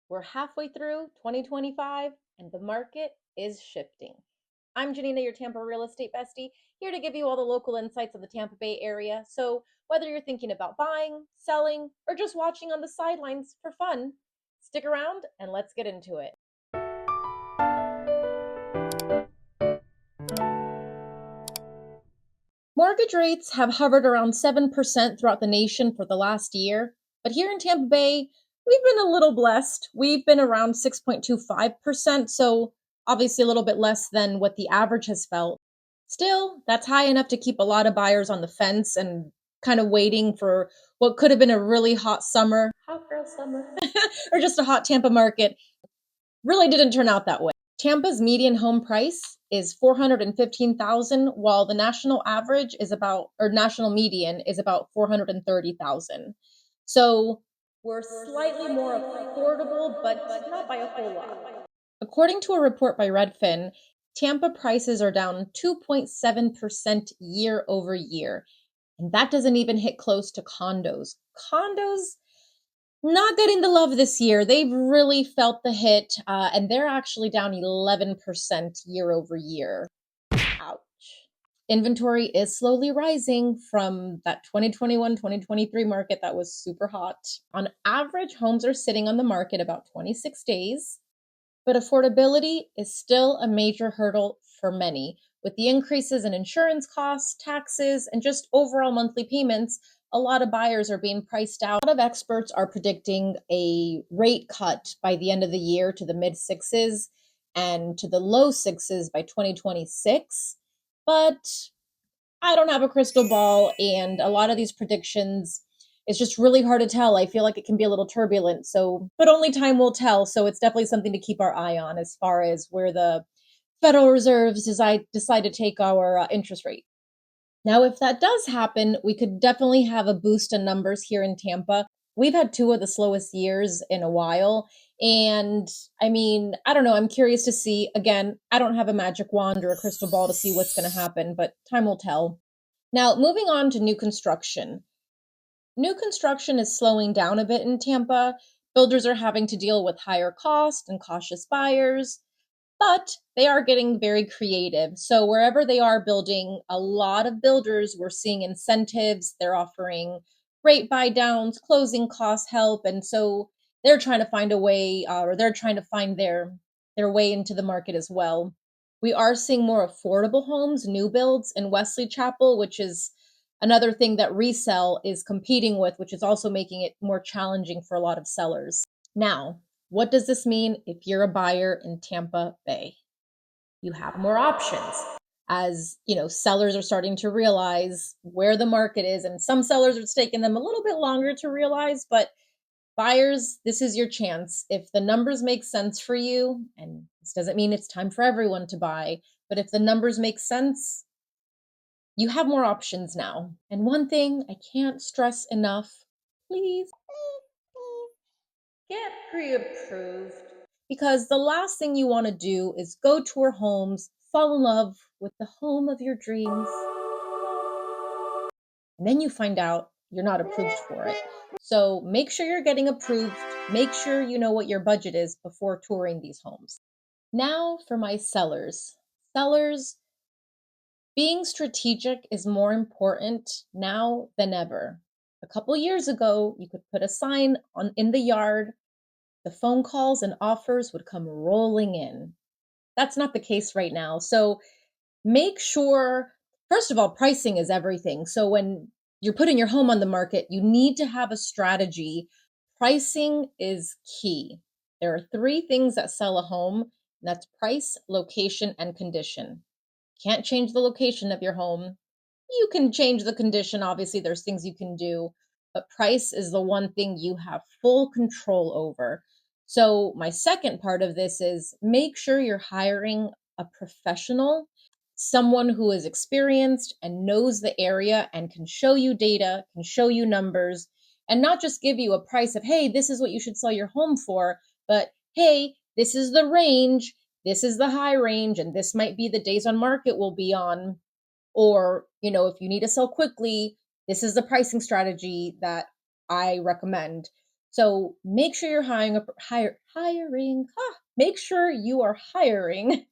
We're halfway through 2025 and the market is shifting. I'm Giannina, your Tampa real estate bestie, here to give you all the local insights of the Tampa Bay area. So, whether you're thinking about buying, selling, or just watching on the sidelines for fun, stick around and let's get into it. Mortgage rates have hovered around 7% throughout the nation for the last year, but here in Tampa Bay, we've been a little blessed. We've been around 6.25%, so obviously a little bit less than what the average has felt. Still, that's high enough to keep a lot of buyers on the fence and kind of waiting for what could have been a really hot summer, hot girl summer, or just a hot Tampa market. Really didn't turn out that way. Tampa's median home price is 415,000 while the national average is about or national median is about 430,000. So we're slightly more affordable but not by a whole lot. According to a report by Redfin, Tampa prices are down 2.7% year over year. And that doesn't even hit close to condos. Condos not getting the love this year. They've really felt the hit, and they're actually down 11% year over year. Ouch. Inventory is slowly rising from that 2021-2023 market that was super hot. On average, homes are sitting on the market about 26 days, but affordability is still a major hurdle for many. With the increases in insurance costs, taxes, and just overall monthly payments, a lot of buyers are being priced out. A lot of experts are predicting a rate cut by the end of the year to the mid sixes and to the low sixes by 2026. But I don't have a crystal ball, and a lot of these predictions, it's just really hard to tell. I feel like it can be a little turbulent. So, but only time will tell. So, it's definitely something to keep our eye on as far as where the Federal Reserves decide to take our interest rate. Now, if that does happen, we could definitely have a boost in numbers here in Tampa. We've had two of the slowest years in a while. And I mean, I don't know. I'm curious to see. Again, I don't have a magic wand or a crystal ball to see what's going to happen, but time will tell. Now, moving on to new construction. New construction is slowing down a bit in Tampa. Builders are having to deal with higher cost and cautious buyers, but they are getting very creative. So wherever they are building, a lot of builders, we're seeing incentives. They're offering rate buy downs, closing cost help, and so they're trying to find a way, or they're trying to find their way into the market as well. We are seeing more affordable homes, new builds in Wesley Chapel, which is another thing that resell is competing with, which is also making it more challenging for a lot of sellers. Now, what does this mean if you're a buyer in Tampa Bay? You have more options. As you know, sellers are starting to realize where the market is, and some sellers it's taking them a little bit longer to realize, but buyers, this is your chance. If the numbers make sense for you, and this doesn't mean it's time for everyone to buy, but if the numbers make sense, you have more options now. And one thing I can't stress enough, please get pre-approved, because the last thing you want to do is go tour homes, fall in love with the home of your dreams, and then you find out you're not approved for it. So make sure you're getting approved. Make sure you know what your budget is before touring these homes. Now for my sellers. Sellers, being strategic is more important now than ever. A couple years ago, you could put a sign on in the yard, the phone calls and offers would come rolling in. That's not the case right now. So make sure, first of all, pricing is everything. So when you're putting your home on the market, you need to have a strategy. Pricing is key. There are three things that sell a home, and that's price, location, and condition. Can't change the location of your home. You can change the condition. Obviously, there's things you can do, but price is the one thing you have full control over. So, my second part of this is make sure you're hiring a professional, someone who is experienced and knows the area and can show you data, can show you numbers, and not just give you a price of, hey, this is what you should sell your home for, but hey, this is the range, this is the high range, and this might be the days on market will be on. Or, if you need to sell quickly, this is the pricing strategy that I recommend. So make sure you're make sure you are hiring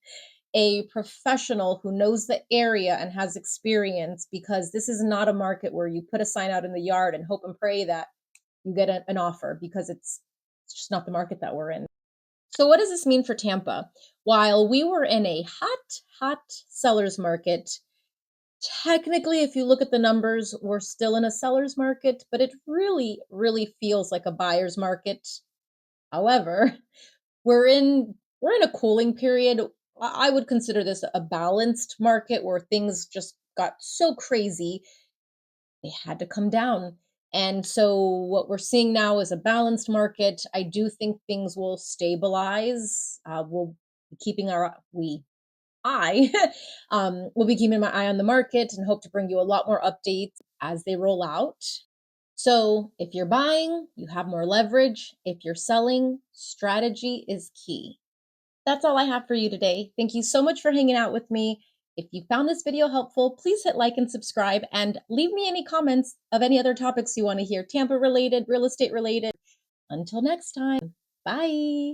a professional who knows the area and has experience, because this is not a market where you put a sign out in the yard and hope and pray that you get an offer, because it's just not the market that we're in. So what does this mean for Tampa? While we were in a hot seller's market, technically, if you look at the numbers, we're still in a seller's market, but it really feels like a buyer's market. However, we're in a cooling period. I would consider this a balanced market where things just got so crazy, they had to come down. And so what we're seeing now is a balanced market. I do think things will stabilize. We'll be keeping our we I will be keeping my eye on the market and hope to bring you a lot more updates as they roll out. So if you're buying, you have more leverage. If you're selling, strategy is key. That's all I have for you today. Thank you so much for hanging out with me. If you found this video helpful, please hit like and subscribe, and leave me any comments of any other topics you want to hear, Tampa related, real estate related. Until next time, bye.